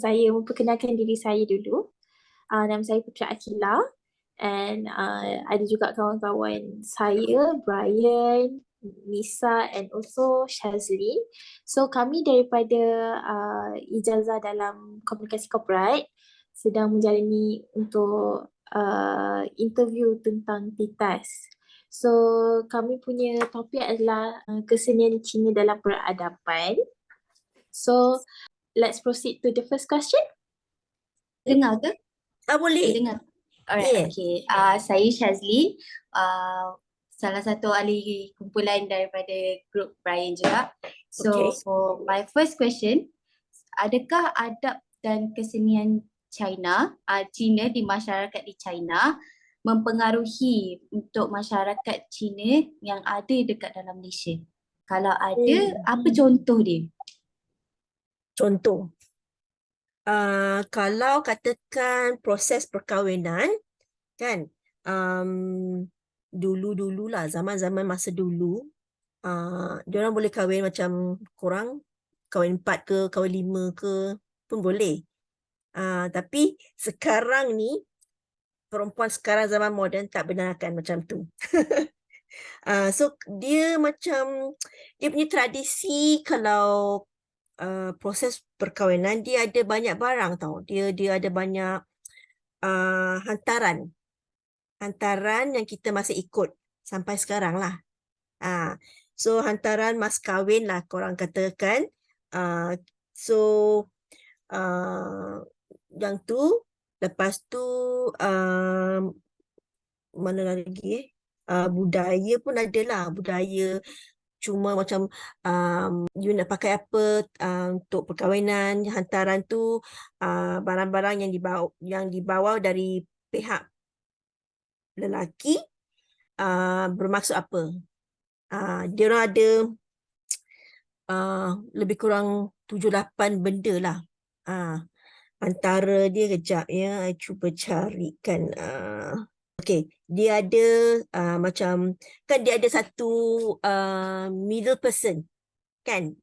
saya memperkenalkan diri saya dulu. Nama saya Putra Akila, and ada juga kawan-kawan saya, Brian, Nisa, and also Shazlin. So kami daripada ijazah dalam komunikasi korporat sedang menjalani untuk interview tentang TITAS. So kami punya topik adalah kesenian Cina dalam peradaban. So let's proceed to the first question. Dengar ke? Boleh. Dengar. Alright, okay. Saya Shazli, salah satu ahli kumpulan daripada grup Brian juga. So, for my first question, adakah adab dan kesenian Cina di masyarakat di China mempengaruhi untuk masyarakat Cina yang ada dekat dalam Malaysia? Kalau ada, apa contoh dia? Contoh. Kalau katakan proses perkahwinan, kan, dulu-dululah, zaman-zaman masa dulu, diorang boleh kahwin macam korang, kahwin 4 ke, kahwin 5 ke, pun boleh. Tapi sekarang ni, perempuan sekarang zaman moden tak benarkan macam tu. So, dia macam, dia punya tradisi kalau proses perkahwinan, dia ada banyak barang tau. Dia ada banyak hantaran yang kita masih ikut sampai sekarang lah. So hantaran mas kahwin lah korang katakan. So yang tu, lepas tu mana lagi budaya pun ada lah. Budaya cuma macam you nak pakai apa untuk perkahwinan, hantaran tu barang-barang yang dibawa dari pihak lelaki bermaksud apa. Dia orang ada lebih kurang 7-8 benda lah. Antara dia kejap ya, I cuba carikan. Okay, dia ada macam, kan dia ada satu middle person, kan?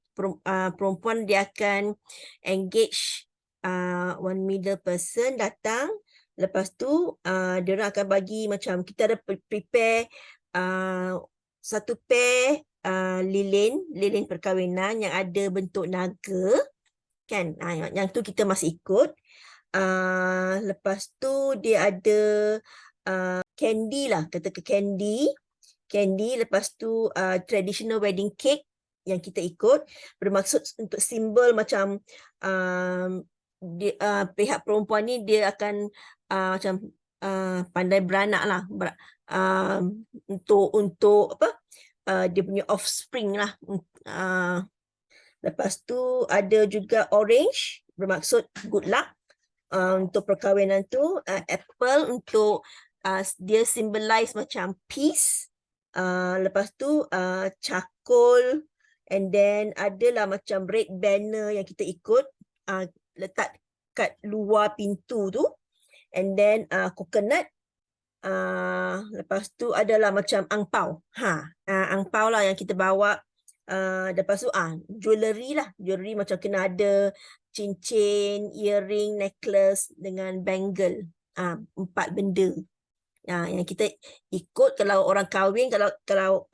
Perempuan dia akan engage one middle person datang. Lepas tu dia orang akan bagi macam, kita ada prepare satu pair lilin perkahwinan yang ada bentuk naga, kan? Yang tu kita masih ikut. Lepas tu dia ada candy lah, kata candy. Lepas tu traditional wedding cake yang kita ikut, bermaksud untuk simbol macam pihak perempuan ni dia akan macam pandai beranak lah, untuk apa, dia punya offspring lah. Lepas tu ada juga orange, bermaksud good luck untuk perkahwinan tu. Apple untuk dia symbolize macam peace. Lepas tu charcoal, and then adalah macam red banner yang kita ikut, letak kat luar pintu tu, and then coconut. Lepas tu adalah macam angpau. Angpau lah yang kita bawa. Lepas tu jewellery lah. Jewellery macam kena ada cincin, earring, necklace dengan bangle. 4 benda. Yang kita ikut kalau orang kahwin, kalau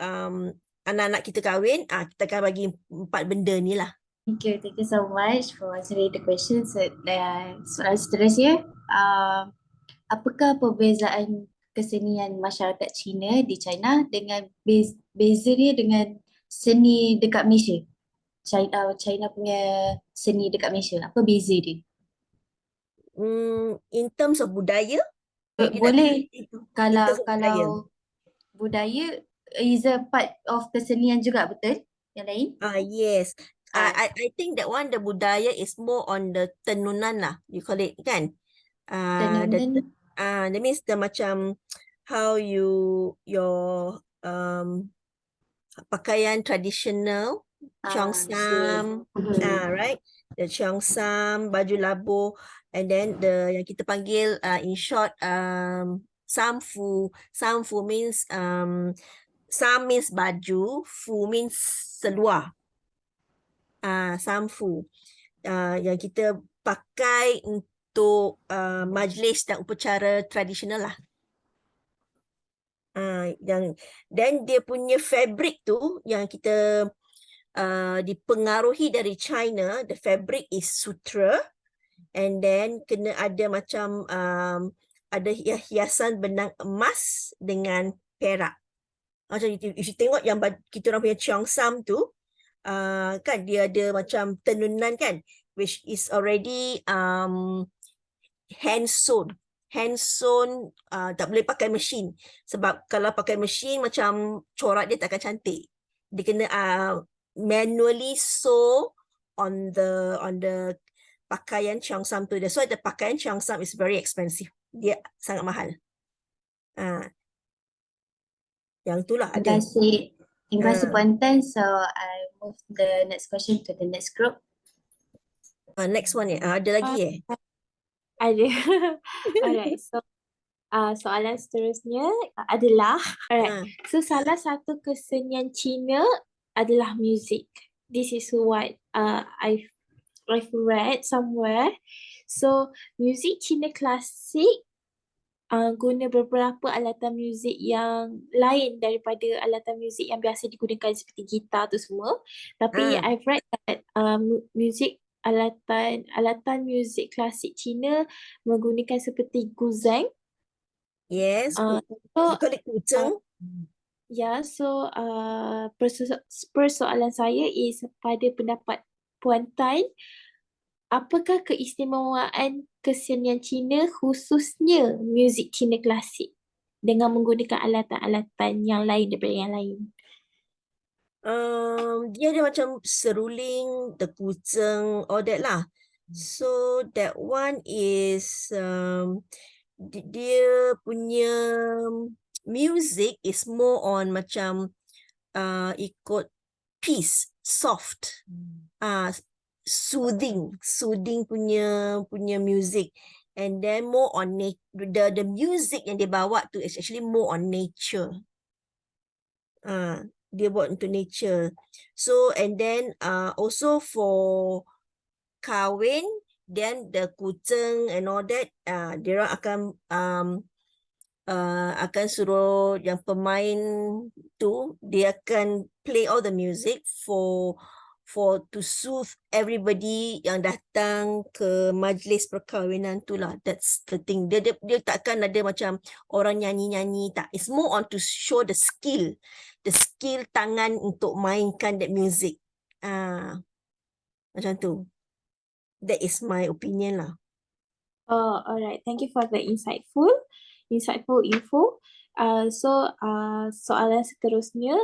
anak-anak kita kahwin, kita akan bagi 4 benda ni lah. Thank you so much for answering the questions. Soalan seterusnya, apakah perbezaan kesenian masyarakat Cina di China dengan beza dia dengan seni dekat Malaysia? China punya seni dekat Malaysia, apa beza dia? In terms of budaya, boleh. Kalau budaya is a part of kesenian juga, betul? Yang lain? Yes. I think that one, the budaya is more on the tenunan lah, you call it, kan? Tenunan? That means the macam how your pakaian traditional, cheongsam, right? The cheongsam, baju labuh, and then yang kita panggil in short samfu. Samfu means sam means baju, fu means seluar. Samfu. Yang kita pakai untuk majlis dan upacara tradisional lah. Dan dia punya fabric tu yang kita dipengaruhi dari China, the fabric is sutra, and then kena ada macam ada hiasan benang emas dengan perak. Macam if you tengok yang kita orang punya cheongsam tu, kan dia ada macam tenunan kan, which is already hand sewn. Tak boleh pakai mesin, sebab kalau pakai mesin macam corak dia takkan cantik. Dia kena manually sew on the pakaian cheongsam tu. That's why the pakaian cheongsam is very expensive. Dia sangat mahal. Yang itulah ada. Terima kasih Puan Tan. So I move the next question to the next group. Next one ada lagi Ada. Alright, so soalan seterusnya adalah, so salah satu kesenian Cina adalah muzik. This is what I've read somewhere. So muzik Cina klasik guna beberapa alatan muzik yang lain daripada alatan muzik yang biasa digunakan seperti gitar tu semua. Tapi I've read that alatan muzik klasik Cina menggunakan seperti guzheng. Yes, kucing. Persoalan saya is pada pendapat Puan Tan, apakah keistimewaan kesenian Cina khususnya muzik Cina klasik dengan menggunakan alatan-alatan yang lain daripada yang lain? Dia ada macam seruling, the kucing, all that lah. So that one is dia punya music is more on macam ikut peace, soft, soothing punya music, and then more on the music yang dia bawa tu is actually more on nature. Dia buat untuk nature. So and then also for kahwin, then the kucing and all that, dia orang akan suruh yang pemain tu, dia akan play all the music for to soothe everybody yang datang ke majlis perkahwinan tu lah. That's the thing. Dia takkan ada macam orang nyanyi-nyanyi, tak. It's more on to show the skill tangan untuk mainkan that music. Macam tu. That is my opinion lah. Oh, alright. Thank you for the insightful info. Soalan seterusnya,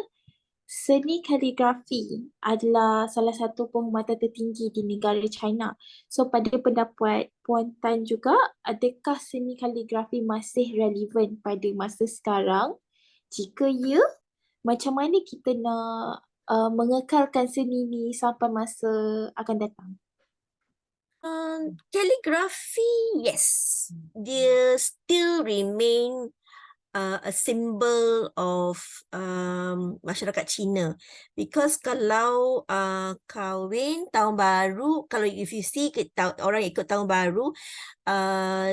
seni kaligrafi adalah salah satu penghormatan tertinggi di negara China. So pada pendapat Puan Tan juga, adakah seni kaligrafi masih relevan pada masa sekarang? Jika ya, macam mana kita nak mengekalkan seni ni sampai masa akan datang? Calligraphy, yes, dia still remain a symbol of masyarakat Cina, because kalau kahwin tahun baru, kalau if you see orang ikut tahun baru,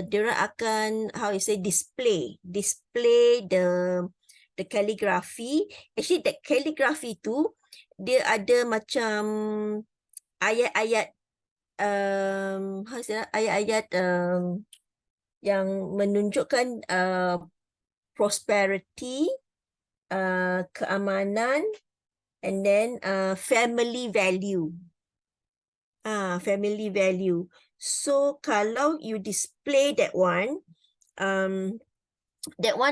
diorang akan display the calligraphy. Actually that calligraphy tu dia ada macam ayat-ayat ayat-ayat yang menunjukkan prosperity, keamanan, and then family value. Family value. So kalau you display that one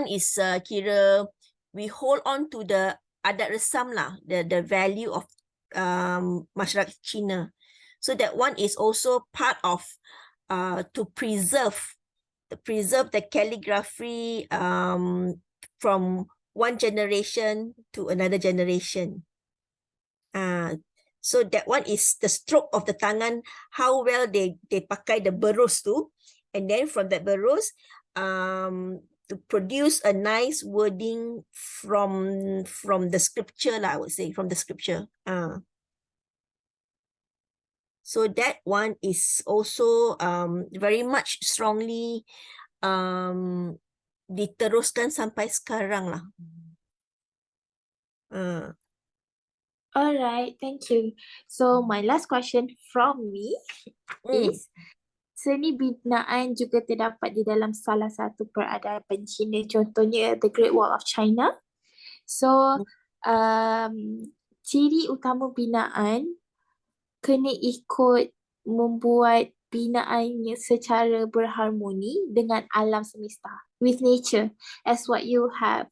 is kira we hold on to the adat resam lah, the value of masyarakat Cina. So that one is also part of to preserve the calligraphy from one generation to another generation. So that one is the stroke of the tangan, how well they pakai the berus tu, and then from that berus to produce a nice wording from the scripture lah, I would say, from the scripture. So that one is also very much strongly diteruskan sampai sekarang lah. Alright, thank you. So my last question from me is, seni binaan juga terdapat di dalam salah satu peradaban Cina, contohnya The Great Wall of China. So, ciri utama binaan kena ikut membuat binaannya secara berharmoni dengan alam semesta, with nature, as what you have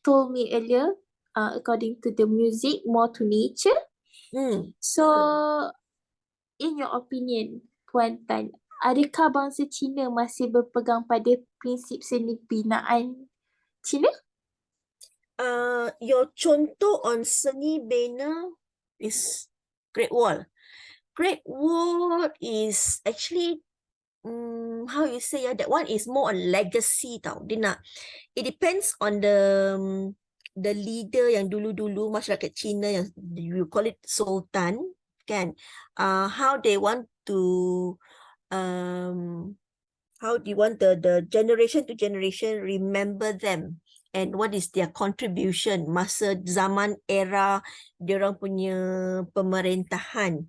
told me earlier, according to the music, more to nature. So, in your opinion, Puan Tan, adakah bangsa Cina masih berpegang pada prinsip seni binaan Cina? Your contoh on seni bina is Great Wall. Great Wall is actually how you say that one is more on legacy tau. Dia nak, it depends on the leader yang dulu-dulu masyarakat Cina yang you call it sultan kan, how they want to how do you want the generation to generation remember them and what is their contribution masa zaman era diorang punya pemerintahan.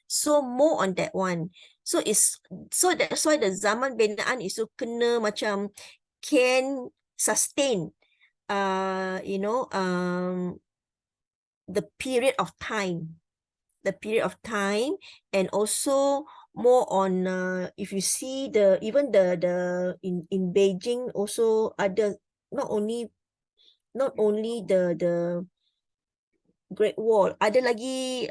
So more on that one. So that's why the zaman binaan itu kena macam can sustain the period of time. And also more on if you see even the in Beijing also ada not only the Great Wall, ada lagi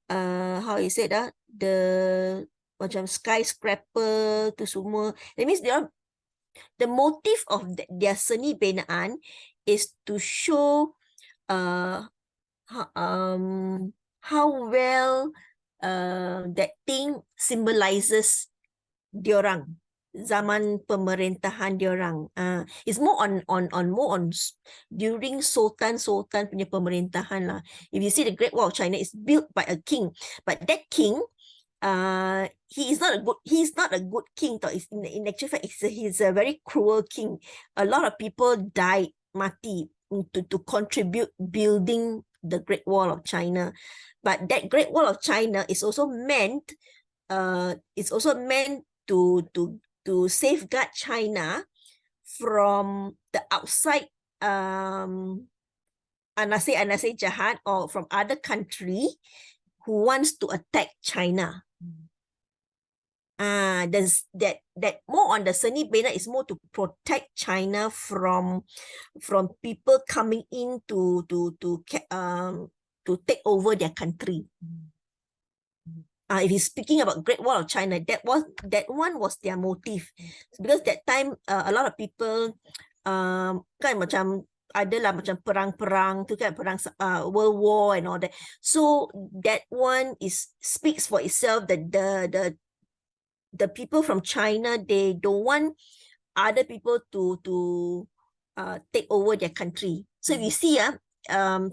how you say that, the macam skyscraper tu semua. That means the motive of their seni binaan is to show how well that thing symbolizes diorang zaman pemerintahan diorang. It's more on during sultan punya pemerintahan lah. If you see the Great Wall of China is built by a king, but that king he is not a good king tau. In actual fact he's a very cruel king. A lot of people died, mati to contribute building the Great Wall of China. But that Great Wall of China is also meant to safeguard China from the outside anasir jahat or from other country who wants to attack China. That more on the seni bina is more to protect China from people coming in to take over their country. If he's speaking about Great Wall of China, that one was their motive, because that time a lot of people kan macam adalah macam perang tu kan, perang World War and all that. So that one speaks for itself that the people from China, they don't want other people to take over their country. So if you see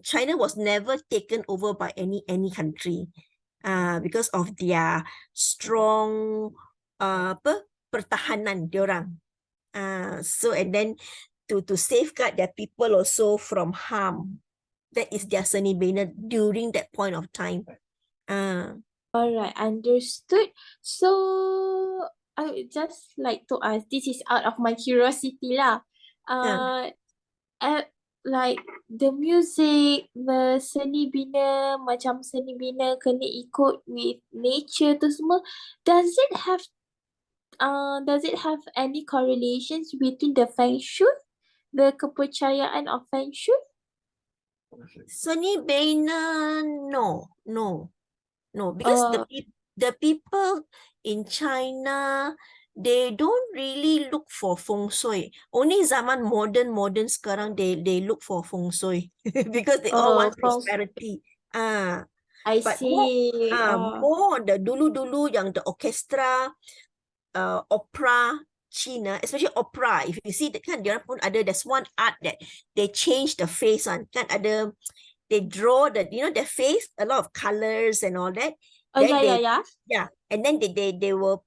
China was never taken over by any country. Because of their strong pertahanan diorang. So and then to safeguard their people also from harm. That is their seni bina during that point of time. Alright, understood. So I would just like to ask, this is out of my curiosity lah. Like the music, the seni bina, macam seni bina kena ikut with nature tu semua, does it have any correlations between the feng shui, the kepercayaan of feng shui? Seni bina, no, because the people in China, they don't really look for feng shui. Only zaman modern sekarang they look for feng shui because they all want prosperity. I see. More the dulu yang the orchestra, opera China, especially opera. If you see that kan, dia pun ada, there's one art that they change the face on kan, ada they draw their face, a lot of colors and all that. Oh, Then yeah. and then they will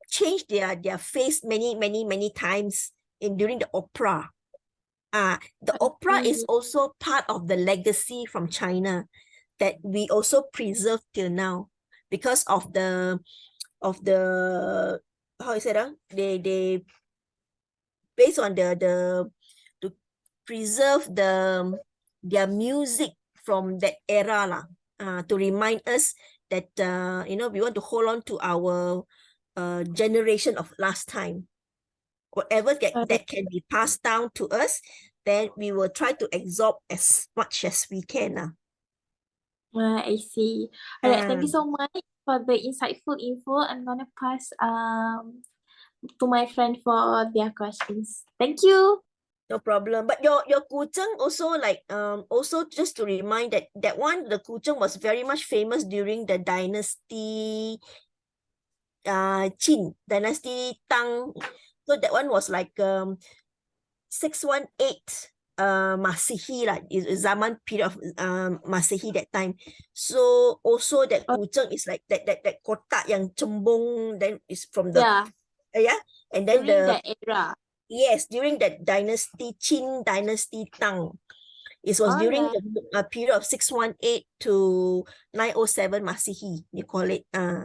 change their face many times during the opera. The opera is also part of the legacy from China that we also preserve till now because of the how is it? They based on the to preserve their music from that era lah. To remind us that we want to hold on to our generation of last time. Whatever that can be passed down to us, then we will try to absorb as much as we can. I see. All right, thank you so much for the insightful info. I'm gonna pass to my friend for their questions. Thank you. No problem. But your kucheng also also just to remind that one, the kucheng was very much famous during the dynasty Qin dynasty Tang. So that one was like 618 Masehi lah, is zaman period of Masehi that time. So also that kucheng is like that kotak yang cembung, then is from the and then during that era. Yes, during that dynasty, Qin dynasty Tang. It was during the period of 618 to 907 Masehi, you call it. 907.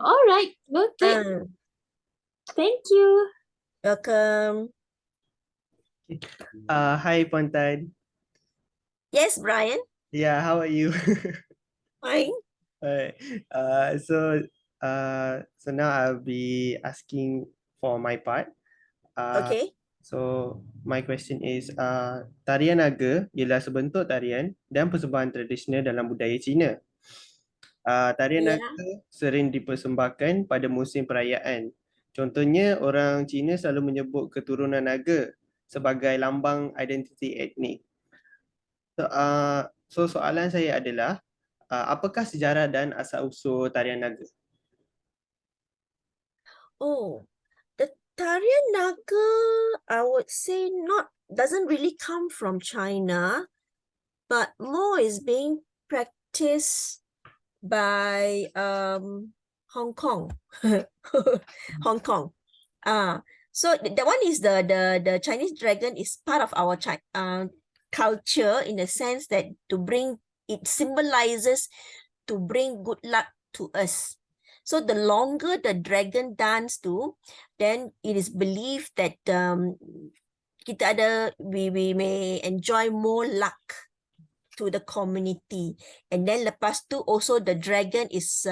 All right. Okay. Thank you. Welcome. Hi, Pontan. Yes, Brian. Yeah, how are you? Fine. Alright. So now I'll be asking for my part. Okay. So my question is, tarian naga ialah sebentuk tarian dan persembahan tradisional dalam budaya Cina. Tarian naga sering dipersembahkan pada musim perayaan. Contohnya, orang Cina selalu menyebut keturunan naga sebagai lambang identiti etnik. So soalan saya adalah, apakah sejarah dan asal-usul tarian naga? Oh, the tarian naga, I would say doesn't really come from China, but more is being practiced by Hong Kong. Hong Kong. So that one is the Chinese dragon is part of our culture, in the sense that it symbolizes to bring good luck to us. So the longer the dragon dance too, then it is believed that we may enjoy more luck to the community. And then lepas tu also the dragon is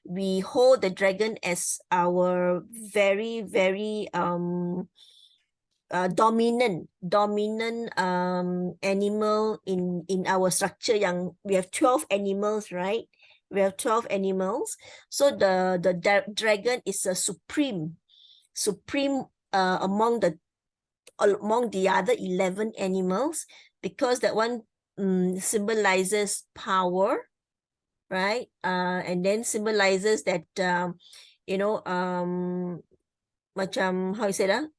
we hold the dragon as our very dominant animal in our structure. Yang we have 12 animals, right? We have 12 animals. So the dragon is a supreme among the other 11 animals, because that one symbolizes power, right? And then symbolizes that macam how you say that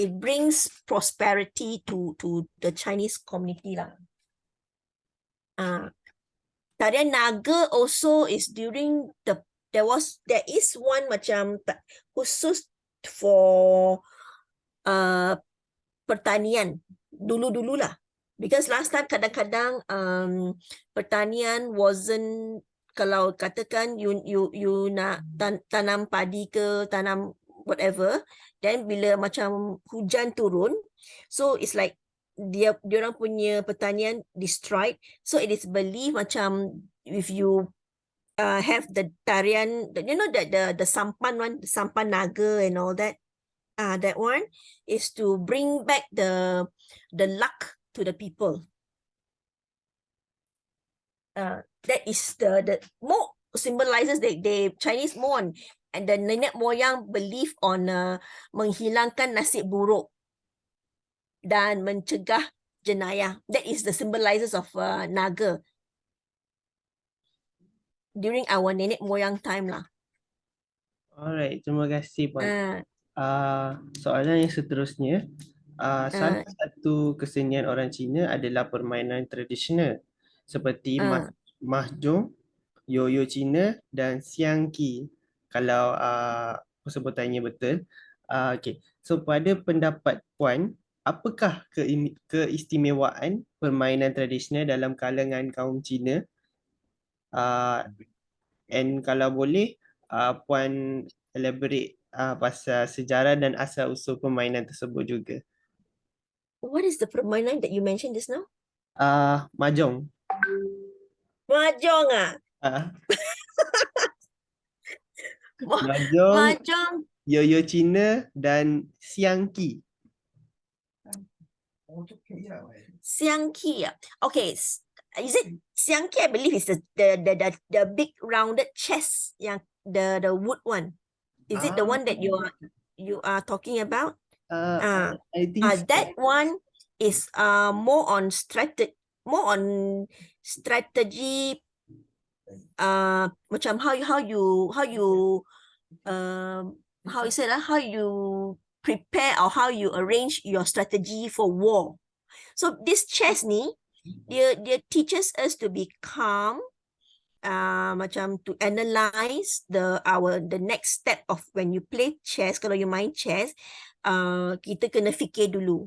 it brings prosperity to the Chinese community lah. Tarian naga also is during there is one macam khusus for pertanian dulu lah, because last time kadang-kadang pertanian wasn't, kalau katakan you nak tanam padi ke tanam whatever, then bila macam hujan turun, so it's like diorang punya pertanian destroyed. So it is believed macam if you have the tarian, the sampan one, the sampan naga and all that, that one is to bring back the luck to the people. That is the more symbolizes the Chinese more on, and the nenek moyang believe on menghilangkan nasib buruk dan mencegah jenayah. That is the symbolizes of naga during our nenek moyang time lah. Alright, terima kasih Puan. Soalan yang seterusnya, Salah satu kesenian orang Cina adalah permainan tradisional seperti mahjong, yoyo Cina dan siangki. Kalau sebutannya betul. Okey. So pada pendapat Puan, apakah keistimewaan permainan tradisional dalam kalangan kaum Cina? And kalau boleh, Puan elaborate pasal sejarah dan asal-usul permainan tersebut juga. What is the permainan that you mentioned just now? Mahjong. Mahjong ah. Mahjong, Mahjong. yoyo Cina dan siangki. Siangki. Okay. Is it siangki? I believe is the big rounded chess, yang the wood one. Is it the one that you are talking about? I think so. That one is more on strategy. Macam how you prepare or how you arrange your strategy for war. So this chess ni, dia teaches us to be calm, macam to analyze the next step of when you play chess. Kalau you main chess, kita kena fikir dulu.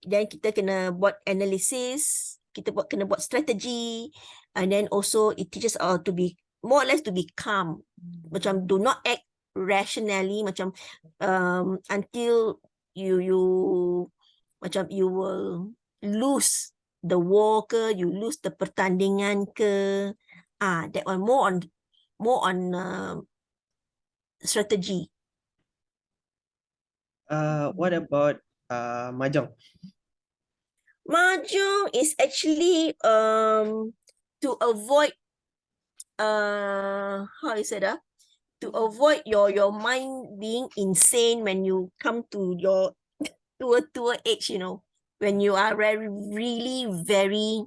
Then kita kena buat analysis, kena buat strategi, and then also it teaches us to be more or less to be calm. Macam do not act rationally, macam until you macam you will lose the war ke, you lose the pertandingan ke. That one more on strategy. What about mahjong? Mahjong is actually to avoid how is it to avoid your mind being insane when you come to your tour age, you know, when you are really very,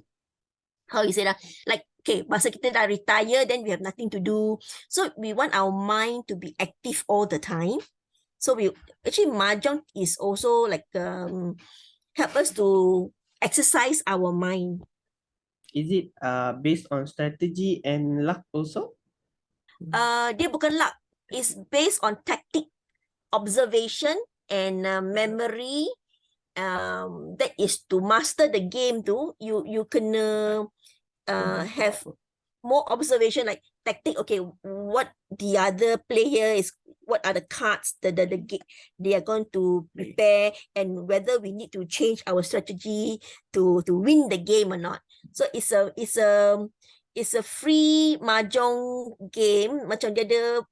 how you say that, like, okay, masa kita dah retire, then we have nothing to do, so we want our mind to be active all the time. So we actually, mahjong is also like help us to exercise our mind. Is it based on strategy and luck also? Dia bukan luck. It's based on tactic, observation, and memory. That is to master the game tu. You kena have more observation, like tactic. Okay, what the other player is, what are the cards that they are going to prepare, and whether we need to change our strategy to win the game or not. So it's a free mahjong game, macam dia ada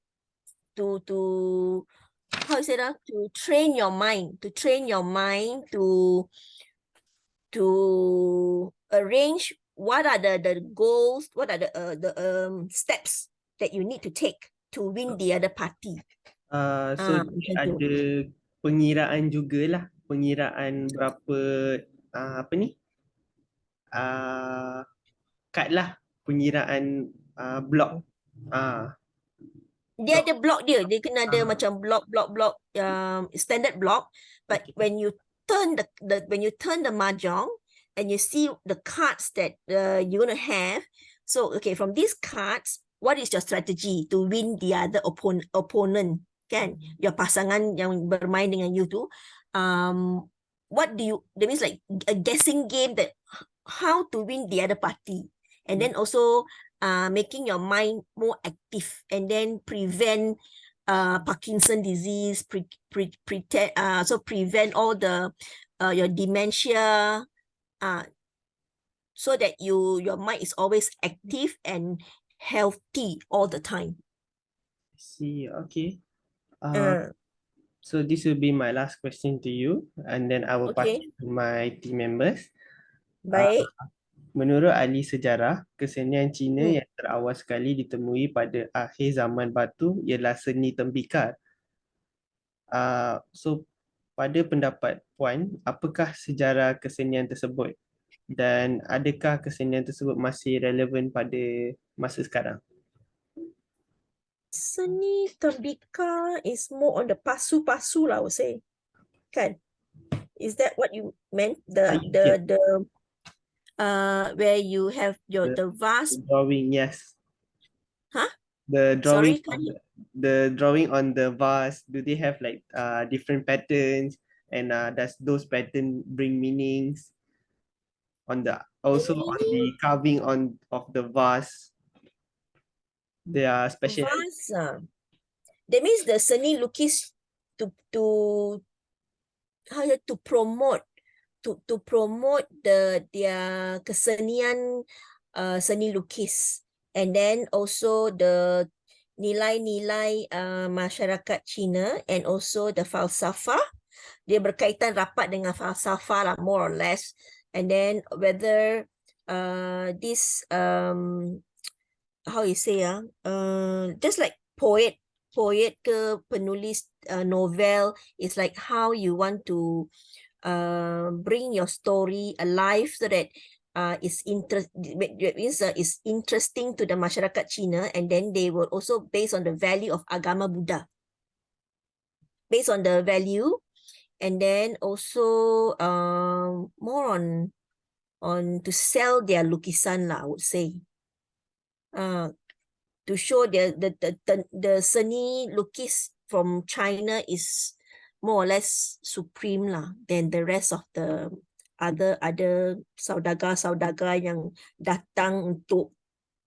to how you say that, to train your mind to arrange what are the goals, what are the steps that you need to take to win the other party. So ada pengiraan jugalah, pengiraan berapa apa ni? Kad lah, pengiraan blok. Dia ada block dia kena ada macam block standard block, but when you turn the mahjong and you see the cards that you're going to have, so okay, from these cards, what is your strategy to win the other opponent, kan, your pasangan yang bermain dengan you tu, what do you, that means like a guessing game that how to win the other party, and then also making your mind more active, and then prevent Parkinson disease, so prevent all the your dementia, so that your mind is always active and healthy all the time. See, okay. So this will be my last question to you, and then I will pass it to my team members. Baik. Menurut ahli sejarah, kesenian Cina yang terawal sekali ditemui pada akhir zaman batu ialah seni tembikar. So pada pendapat Puan, apakah sejarah kesenian tersebut dan adakah kesenian tersebut masih relevan pada masa sekarang? Seni tembikar is more on the pasu-pasu lah, I would say. Kan? Is that what you meant? The where you have the vase? Drawing, yes. Huh? The Sorry, drawing the drawing on the vase, do they have like different patterns, and does those pattern bring meanings on the also on the carving on of the vase? There are special vase. That means the seni lukis to promote their kesenian seni lukis, and then also the nilai-nilai masyarakat Cina, and also the falsafah. Dia berkaitan rapat dengan falsafah lah, more or less. And then whether this how you say just like poet ke penulis novel, is like how you want to bring your story alive so that is interesting to the masyarakat Cina, and then they will also based on the value of agama Buddha, based on the value, and then also more on to sell their lukisan lah, I would say. To show the seni lukis from China is more or less supreme lah than the rest of the other saudagar yang datang untuk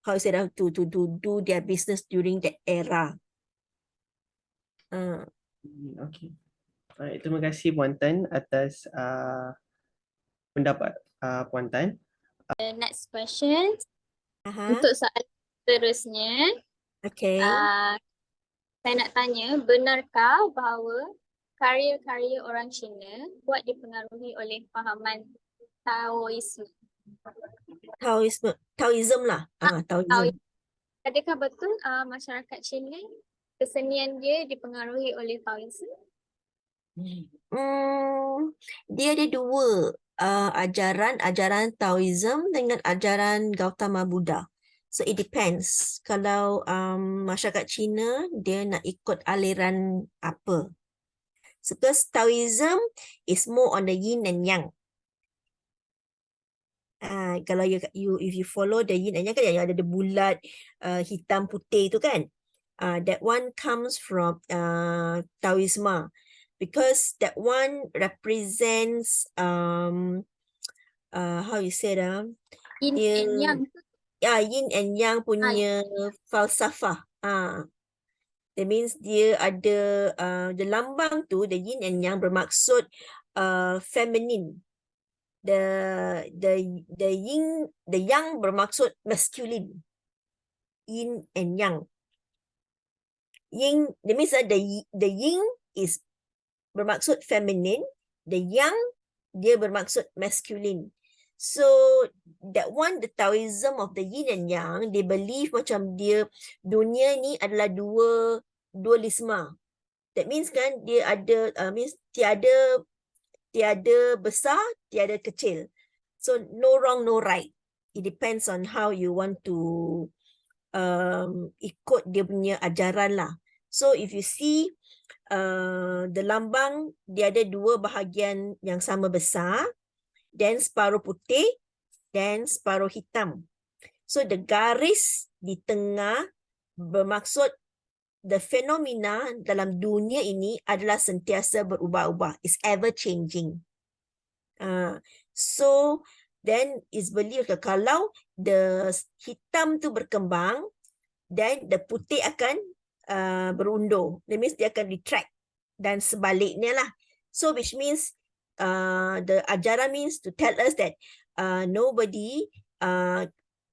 how you say that, to do their business during that era. Okay. Alright, terima kasih Puan Tan atas pendapat Puan Tan. The next question. Untuk soalan seterusnya, Okay. saya nak tanya, benarkah bahawa karya-karya orang Cina kuat dipengaruhi oleh fahaman Taoisme? Taoism lah. Taoism. Adakah betul masyarakat Cina kesenian dia dipengaruhi oleh Taoisme? Dia ada dua ajaran Taoism dengan ajaran Gautama Buddha. So it depends. Kalau masyarakat Cina dia nak ikut aliran apa. So, because Taoism is more on the yin and yang. Kalau if you follow the yin and yang kan yang ada bulat hitam putih tu kan. That one comes from Taoism. Because that one represents how you say that? Yin and yang. Yin and yang punya falsafah. That means dia ada the lambang tu, the yin and yang bermaksud feminine. The yin, the yang bermaksud masculine. Yin and yang. Yin, that means the yin is bermaksud feminine, the yang dia bermaksud masculine. So that one, the Taoism of the yin and yang, they believe macam dia dunia ni adalah dualisme. That means kan dia ada means tiada besar, tiada kecil. So no wrong, no right. It depends on how you want to ikut dia punya ajaran lah. So if you see the lambang, dia ada dua bahagian yang sama besar, then separuh putih, then separuh hitam. So the garis di tengah bermaksud the phenomena dalam dunia ini adalah sentiasa berubah-ubah. It's ever changing. So then is believed kalau the hitam tu berkembang, then the putih akan berundur. That means dia akan retract dan sebaliknya lah. So which means the ajaran means to tell us that nobody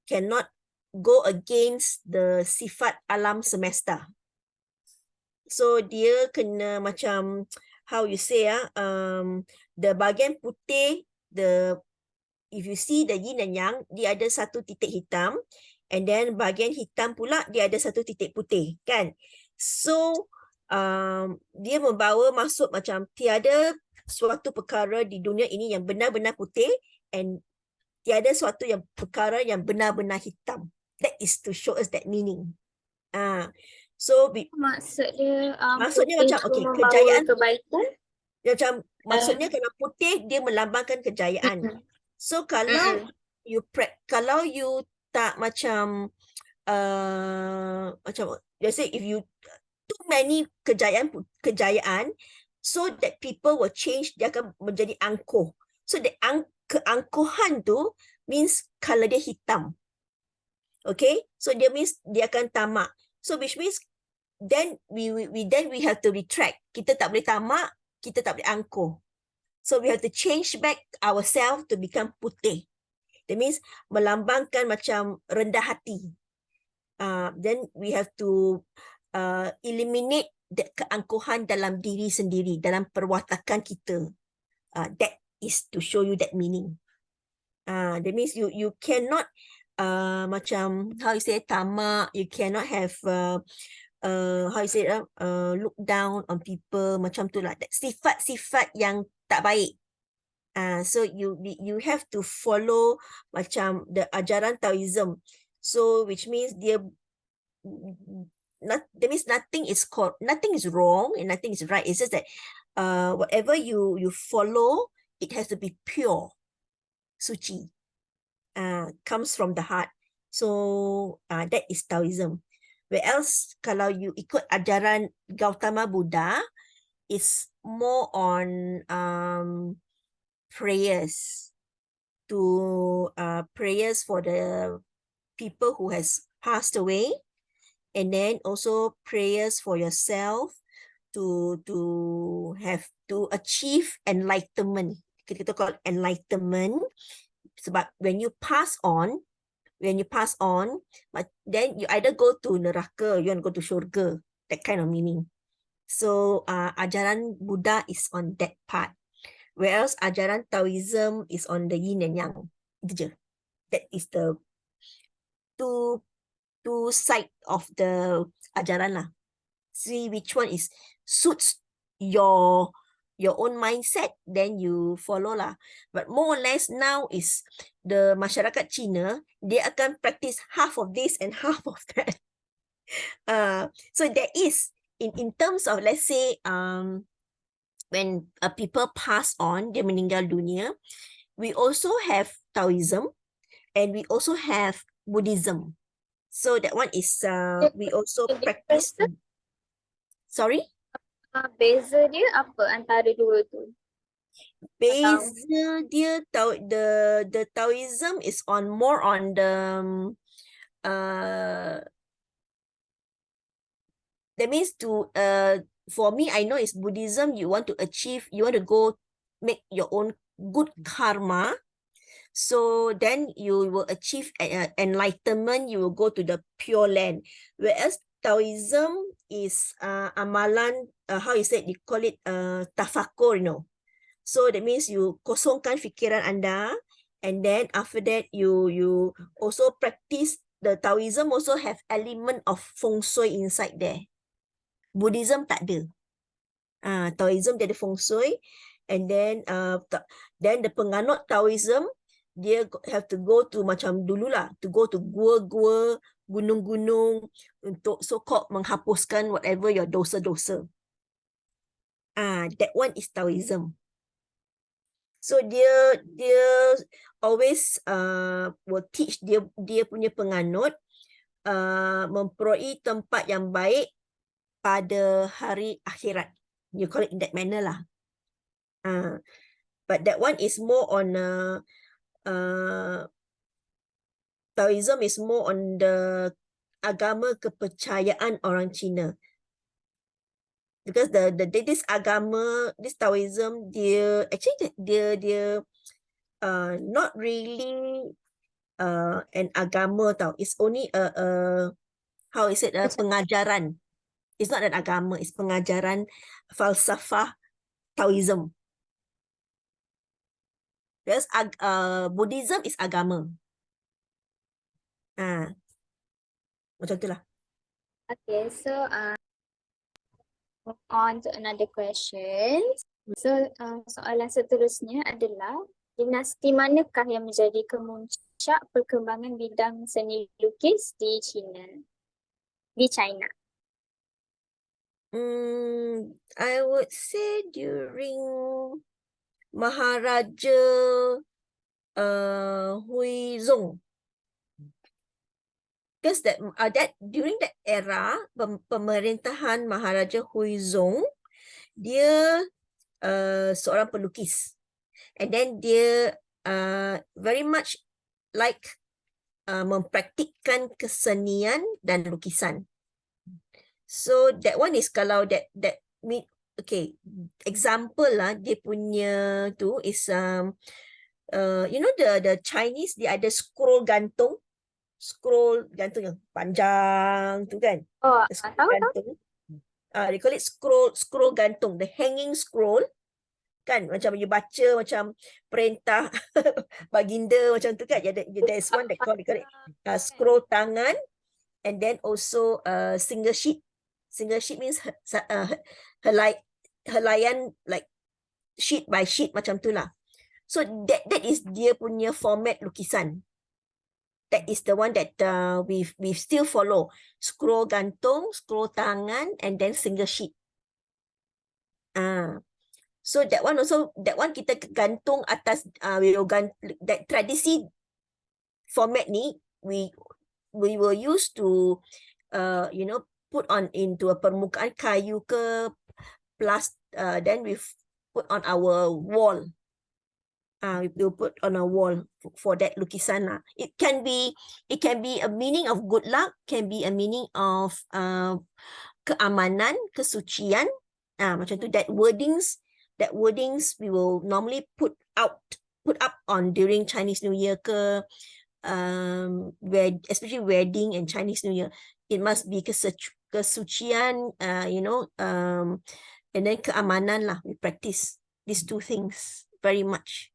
cannot go against the sifat alam semesta. So dia kena macam how you say the bahagian putih, if you see the yin and yang, dia ada satu titik hitam, and then bahagian hitam pula dia ada satu titik putih kan. So dia membawa maksud macam tiada suatu perkara di dunia ini yang benar-benar putih, and tiada suatu perkara yang benar-benar hitam. That is to show us that meaning. So maksudnya macam okay, kejayaan kebaikan. Macam maksudnya kalau putih dia melambangkan kejayaan. So kalau kalau you tak macam macam let's say if you too many kejayaan, so that people will change, dia akan menjadi angkuh. So the keangkuhan tu means color dia hitam. Okay, so dia means dia akan tamak. So which means then we have to retract. Kita tak boleh tamak, kita tak boleh angkuh. So we have to change back ourselves to become putih. That means melambangkan macam rendah hati. Then we have to eliminate that keangkuhan dalam diri sendiri, dalam perwatakan kita. That is to show you that meaning. That means you cannot macam how you say tamak, you cannot have how you say look down on people, macam tu lah. That sifat-sifat yang tak baik. So you have to follow macam the ajaran Taoism. So which means that means nothing is wrong and nothing is right. It's just that whatever you follow, it has to be pure, suci, comes from the heart. So that is Taoism. Where else kalau you ikut ajaran Gautama Buddha, it's more on prayers for the people who has passed away, and then also prayers for yourself to achieve enlightenment. Kita call enlightenment sebab when you pass on, then you either go to neraka, you want to go to syurga, that kind of meaning. So ajaran Buddha is on that part, whereas ajaran Taoism is on the yin and yang. Itu je. That is the two side of the ajaran lah. See which one is suits your own mindset, then you follow lah. But more or less now is the masyarakat Cina, dia akan practice half of this and half of that. So there is in terms of, let's say when people pass on, dia meninggal dunia, we also have Taoism and we also have Buddhism. So that one is we also practice. Sorry? Beza dia apa antara dua tu? Beza dia the Taoism is more on the that means for me, I know it's Buddhism. You want to go make your own good karma. So then you will achieve enlightenment. You will go to the pure land. Whereas Taoism is amalan, how you say, you call it tafakur, So that means you kosongkan fikiran anda, and then after that you also practice. The Taoism also have element of feng shui inside there. Buddhism tak ada. Taoism dia ada feng shui, and then the penganut Taoism, dia have to go to macam dululah, to go to gua-gua, gunung-gunung untuk so-called menghapuskan whatever your dosa-dosa. That one is Taoism. So dia always will teach dia punya penganut memperoleh tempat yang baik pada hari akhirat. You call it in that manner lah. But that one is more on Taoism is more on the agama kepercayaan orang Cina. Because this agama, this Taoism, dia not really an agama tau. It's only how is it, pengajaran. It's not an agama, it's pengajaran falsafah Taoism. Whereas Buddhism is agama. Macam itulah. Okay, so move on to another question. So soalan seterusnya adalah, dinasti manakah yang menjadi kemuncak perkembangan bidang seni lukis di China? I would say during Maharaja Huizong. Because that during that era pemerintahan Maharaja Huizong, dia seorang pelukis, and then dia very much like mempraktikkan kesenian dan lukisan. So that one is kalau that okay, example lah dia punya tu is you know the Chinese dia ada scroll gantung yang panjang tu kan. Oh, The scroll tahu. gantung. They call it scroll gantung, the hanging scroll kan, macam you baca macam perintah baginda macam tu kan. There's one they call it scroll tangan, and then also single sheet. Single sheet means helaian like sheet by sheet macam tu lah. So that is dia punya format lukisan. That is the one that we still follow. Scroll gantung, scroll tangan, and then single sheet. So that one kita gantung atas that tradisi format ni we will use to put on into a permukaan kayu ke plus then we put on our wall. We will put on a wall for that lukisan lah. It can be a meaning of good luck, can be a meaning of keamanan, kesucian. Macam tu, that wordings we will normally put up on during Chinese New Year ke especially wedding and Chinese New Year. It must be kesucian, and then keamanan lah. We practice these two things very much.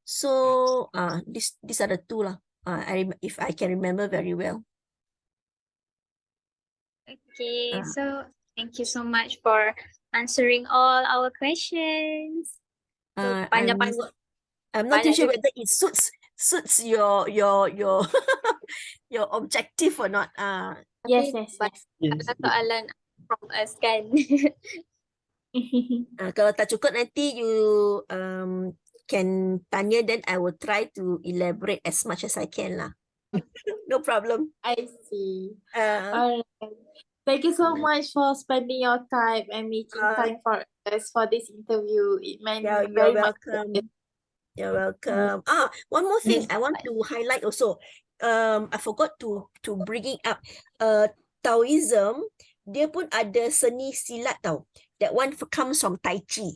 So these are the two lah. If I can remember very well. Okay, so thank you so much for answering all our questions. So, panjang-panjang. I'm not too banyak sure juga. whether it suits your your objective or not. Yes. Soalan from us kan. Kalau tak cukup nanti you can tanya, then I will try to elaborate as much as I can lah. No problem. I see. Alright. Thank you so much for spending your time and making time for us for this interview. It meant You're very much. welcome. You're welcome. One more thing I want to highlight also. I forgot to bring it up. Taoism, dia pun ada seni silat tau. That one comes from Tai Chi.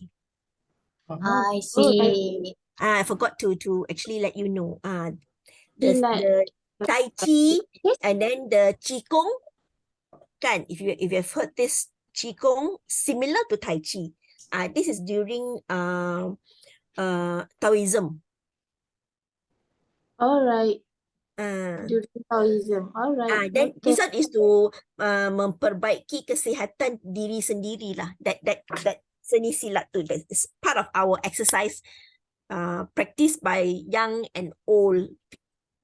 I see. I forgot to actually let you know. Silat. The Tai Chi and then the Qigong. Kan, if you have heard this Qigong, similar to Tai Chi. This is during Taoism. Alright. During Taoism. Alright. Then this one is to memperbaiki kesihatan diri sendiri lah. That seni silat tu, that is part of our exercise practiced by young and old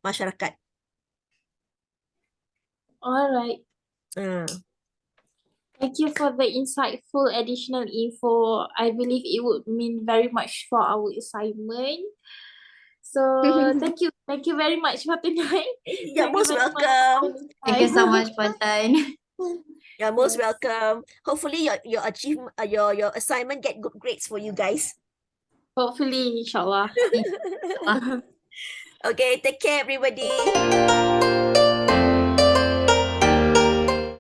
masyarakat. Alright. Thank you for the insightful additional info. I believe it would mean very much for our assignment. So thank you very much for tonight. You're most welcome. Thank you so much, Pontan. You're most welcome. Hopefully your assignment get good grades for you guys. Hopefully, inshallah. Okay, take care everybody.